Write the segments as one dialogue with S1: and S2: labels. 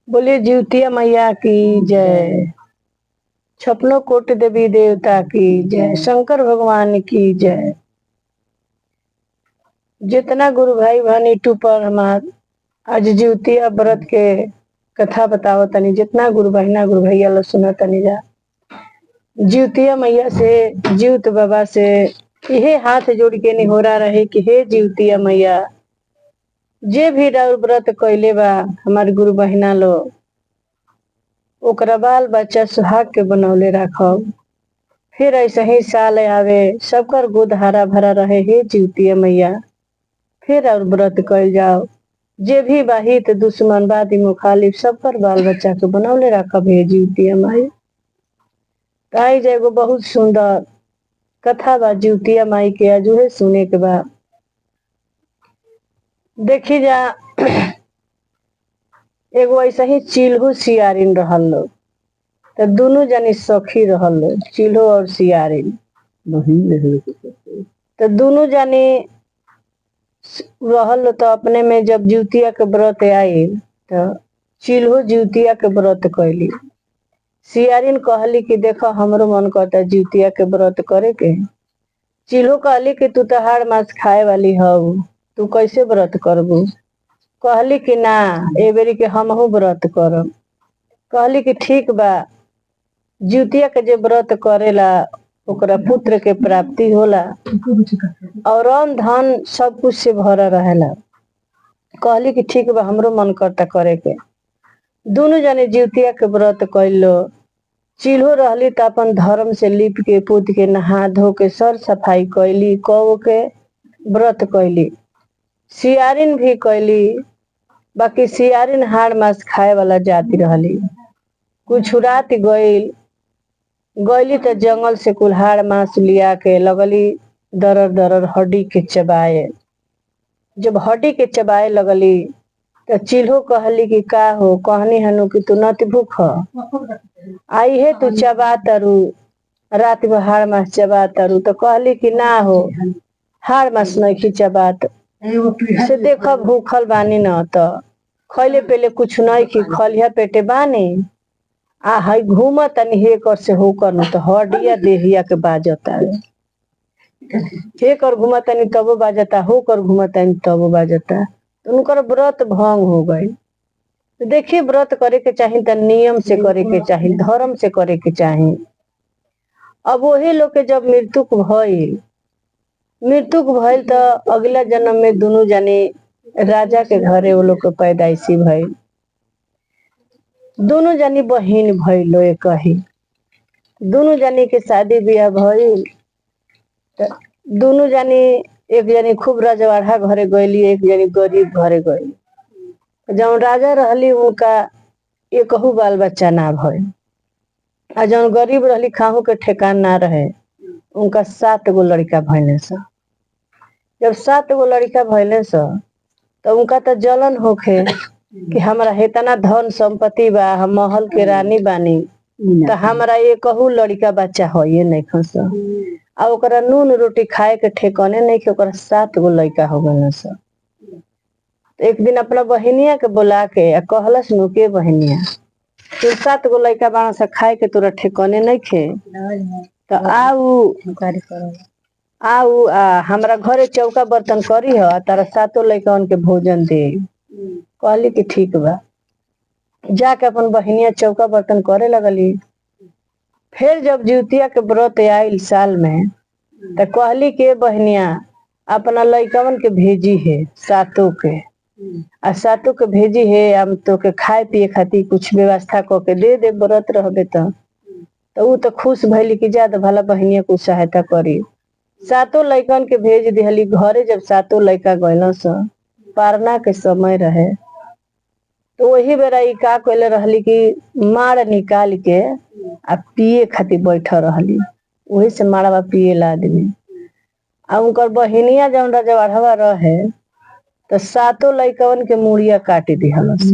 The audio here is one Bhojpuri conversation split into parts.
S1: बोलिए जिउतिया मैया की जय। छपनो कोटि देवी देवता की जय। शंकर भगवान की जय। जितना गुरु भाई बहन यूट्यूब पर हमार आज जिउतिया व्रत के कथा बताओ तनी, जितना गुरु बहिना गुरु भैया लो सुना तनी जा। जिउतिया मैया से, जिउत बाबा से यही हाथ जोड़ के निहोरा रहे कि हे जिउतिया मैया, जे भी व्रत कैले बा हमार गुरु बहिना लो, ओकरा बाल बच्चा सुहाग के बनौले रखब। फिर ऐसे ही साल आवे, सबकर गोद हरा भरा रहे। हे जिउतिया मैया, फिर और व्रत कैल जाओ। जे भी बाहित दुश्मन बादी मुखालिफ सबकर बाल बच्चा के बनौले रखब। हे जिउतिया माई। ताई एगो बहुत सुंदर कथा बा जिउतिया माई के, आज उहे सुने के बा। देखी जा एगो ऐसा ही चिल्हू सियारिन रहल लो, तो दोनों जनी सखी रहल लो, चिल्हो और सियारिन। तो दोनों जनी रहल लो, तो अपने में जब जिउतिया के व्रत आइल तो चिल्हो जिउतिया के व्रत कैली। सियारिन कहली कि देखो हमरो मन करता जिउतिया के व्रत करे के। चिल्हो कहली कि तू तो हाड़ मांस खाए वाली हव, तू कैसे व्रत करबू। कहली कि ना, ए बेरी के हमहू व्रत करब। कहली कि ठीक बा, जिउतिया के जे व्रत करेला ओकरा पुत्र के प्राप्ति होला और अन्न धन सब कुछ से भरा रहेला। कहली कि ठीक बा, हमरो मन करता करे के। दोनों जने जिउतिया के व्रत कैलो। चिल्हो रहली तो अपन धर्म से लिप के पूत के नहा धो के सर सफाई कैली, कौ के व्रत कैली। सियारिन भी कैली, बाकी सियारिन हाड़ मांस खाए वाला जाति रहली। कुछ रात गईली तो जंगल से कुल हाड़ मांस लिया के लगली दरर दरर हड्डी के चबाए। जब हड्डी के चबाए लगली तो चिल्हो कहली कि का हो, कहनी हनु कि तू नत भूख आई है, तू चबा तरु रात में हाड़ मांस चबा तरु। तो कहली कि ना हो, हाड़ मांस नहीं चबात से देखो भूखल बानी न, तो खैले पेले कुछ नहीं कि खलिया पेटे बानी आ हई घूम तनी हे कर से हो कर न, तो हड्डिया देहिया के बाजता है। हे कर घूम तनी तबो बाजता, हो कर घूम तनी तबो बाजता। तो उनकर व्रत भंग हो गई। तो देखिए व्रत करे के चाहिए तो नियम से करे के चाहिए, धर्म से करे के चाहिए। अब वही लोग के जब मृत्यु भइल तो अगला जन्म में दोनों जाने राजा के घरे वो लोग के पैदाइशी भइल। दोनों जानी बहिन भइल एक ही। दोनों जानी के शादी ब्याह भइल तो दोनों जानी, एक जानी खूब राजवाड़ा घरे गईली, एक जानी गरीब घरे गईली। जौन राजा रहली उनका एकहू बाल बच्चा ना भइल, आ जौन गरीब रहली खाहू के ठेकान ना रहे, उनका 7 गो लड़का भइले स। जब 7 गो लड़का भइले स तो उनका तो जलन होखे कि हमरा इतना धन संपत्ति बा, हम महल के रानी बानी, तो हमरा एकहू लड़का बच्चा होइए नहीं खस। आ ओकरा नून रोटी खाए के ठेकाने नहीं कि ओकरा 7 गो लड़का हो गए स। एक दिन अपना बहिनिया के बुला के कहलस नु के बहिनिया, तू 7 गो लड़का बाण से खाए के तोरा ठेकाने नहीं खे, तो आऊ हमरा घरे चौका बर्तन करी ह, तारा 7 लड़कन के भोजन दे। कहली कि ठीक बा। जाके अपन बहिनिया चौका बर्तन करे लगली। फिर जब जिउतिया के व्रत आइल साल में, तो कहली के बहिनिया अपना लड़कवन के भेजी है 7 के, आ 7 के भेजी है, हम तो के खाए पिए खातिर कुछ व्यवस्था करके दे दे, व्रत रहबे तो ऊ तो खुश भइली कि ज्यादा भला बहिनिया कुछ सहायता करी। 7 लड़कन के भेज दिहली घरे। जब 7 लड़का गइल स, पारना के समय रहे, तो वही बेरा ई का कइले रहली कि माड़ निकाल के आ पिए खातिर बैठ रहली। वही से माड़वा पिए ला आदमी। आ उनकर बहिनिया जौन राजवाड़वा रहे तो 7 लड़कवन के मुड़िया काट दिहलस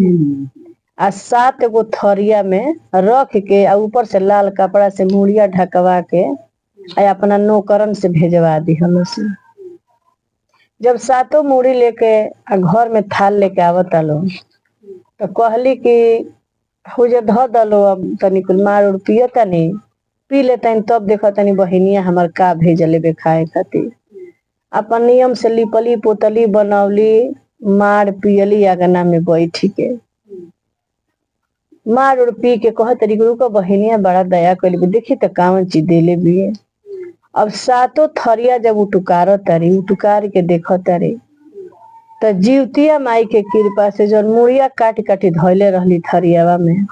S1: आ 7 गो थरिया में रख के आ ऊपर से लाल कपड़ा से मुड़िया ढकवा के आ अपना नौकरन से भेजवा दिहलस। जब 7 मुड़ी लेके आ घर में थाल लेके आवता लो, तो कहली कि हो जा ध दलो अब तनी कुल मार उड़ पिय तनी पी ले तनी तब देख तनी बहिनिया हमर का भेजले बे खाए खातिर अपन नियम से लिपली पोतली बनौली मार पियली अगना में बैठी के मार उड़ पी के कह तरी गुरु का बहिनिया बड़ा दया कैली देखी तो कावन चीज देले भी है। अब सातों थरिया जब उटुकार तारी उटुकार के देख तारी तो जीवतिया माई के कृपा से जब मुड़िया काट काटी धैले रहली थरियावा में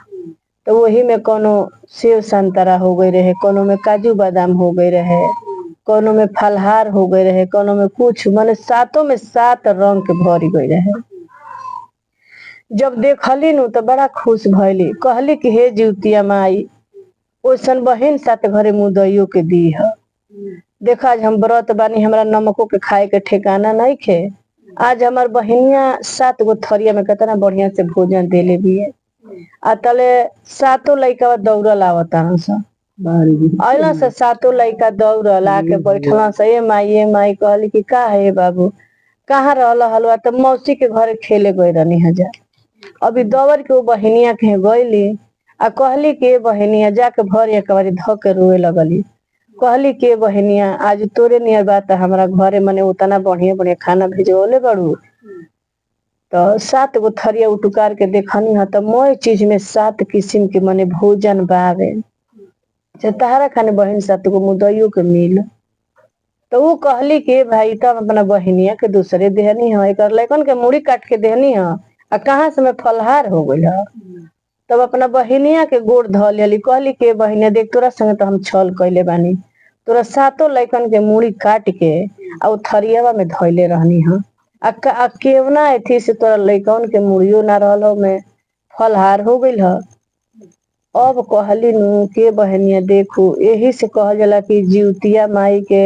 S1: तो वही में कोनो सेव संतरा हो गई रहे, कोनो में काजू बादाम हो गई रहे, कोनो में फलहार हो गई रहे, कोनो में कुछ माने सातों में सात रंग के भरी गई रहे। जब देखली नु तो बड़ा खुश भैली कहली कि हे जीवतिया माई ओसन बहिन सात घरे मुदैयो के दी है। देखा आज हम व्रत बानी हमरा नमको के खाए के ठिकाना नहीं खे आज हमार बहिनिया 7 गो थरिया में कितना बढ़िया से भोजन देले भी है। आ तले सातों लइका दौड़ल आवता अला से सातों लइका दौड़ल आके बैठला से ए माई कहली कि का है बाबू कहाँ रहल हलवा तो मौसी के घरे खेले गई रहनी हजार अभी दौड़ के वो बहिनिया के गईली आ कहली कि बहिनिया जाके भर एक बारी ध के रोए लगली कहली के बहनिया आज तोरे नियर बात हमारा घरे मने उतना बढ़िया बढ़िया खाना भेजोले बड़ू तो 7 गो थरिया उटुकार के देखनी है तो मोय चीज में 7 किस्म के मने भोजन बावे तहारा खाने बहन 7 गो मुदैयो के मिल तो वो कहली के भाई तब अपना बहनिया के दूसरे देहनी है एक लैकन के मुड़ी काट के देहनी है आ कहाँ से में फलहार हो गई है तब अपना बहनिया के गोड़ ध लेली कहली के बहनिया देख तोरा संगे तो हम छल कैले बानी तोरा सातों लैकन के मुड़ी काट के आ थरियावा में धैले रहनी है आ केवना एथी से तोरा लैकन के मुड़ियो ना रहल में फलहार हो गई है। अब कहली नु के बहनिया देखो यही से कहल जाला कि जीवतिया माई के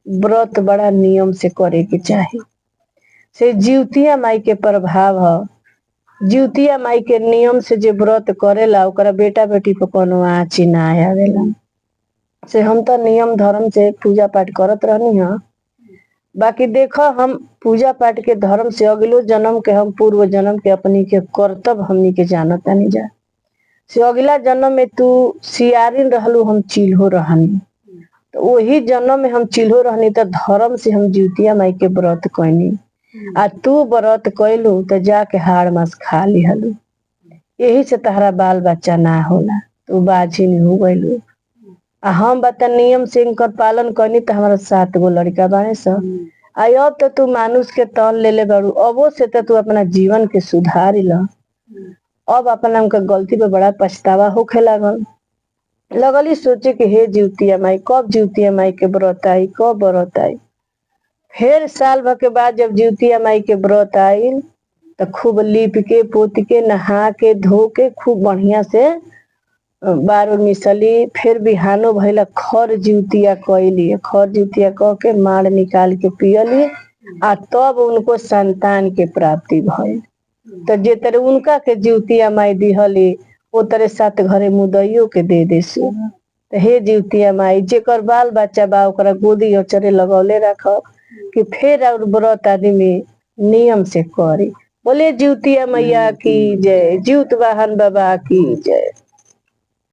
S1: व्रत बड़ा नियम से करे के चाही से जीवतिया माई के प्रभाव है जीवतिया माई के नियम से जे व्रत करेला ओकरा बेटा बेटी पे कोनो आँची ना आवेला से हम तो नियम धर्म से पूजा पाठ करत रहनी है बाकी देखो हम पूजा पाठ के धर्म से अगलो जन्म के हम पूर्व जन्म के अपनी के कर्तव्य हमनी के जानता नहीं जा से अगला जन्म में तू सियारिन रहलू हम चिल्हो रहनी तो वही जन्म में हम चिल्हो रहनी तो धर्म से हम जीवतिया माई के व्रत कैनी आ तू व्रत कैलू तो जाके हाड़ मास खा लिहलू यही से तहरा बाल बच्चा ना होला तू बाझिन हो गईलू आ हम बता नियम से इनकर पालन करनी तो हमारा 7 गो लड़का बाने सब आई अब तो तू मानुष के तन ले ले बारू अबो से तो तू अपना जीवन के सुधारी ला अब अपना उनका गलती पे बड़ा पछतावा होखे लगली सोचे कि हे जीवतिया माई कब जीवतिया माई के व्रत आई कब व्रत आई फिर साल भर के बाद जब जीवतिया माई के व्रत आई तो खूब लीप के पोत के नहा के धो के खूब बढ़िया से बार मिसली फिर बिहानो भैला खर जीवतिया कैली खर जीवतिया कह के मार निकाल के पियली आ तब उनको संतान के प्राप्ति भइल तो जे तरह उनका के जीवतिया माई दिहली वो तरह 7 घरे मुदैयो के दे देसु तो हे जीवतिया माई जेकर बाल बच्चा बा ओकरा गोदी अचरे लगौले रख कि फिर और व्रत आदमी नियम से करे बोले जीवतिया मैया की जय जीवत वाहन बाबा की जय।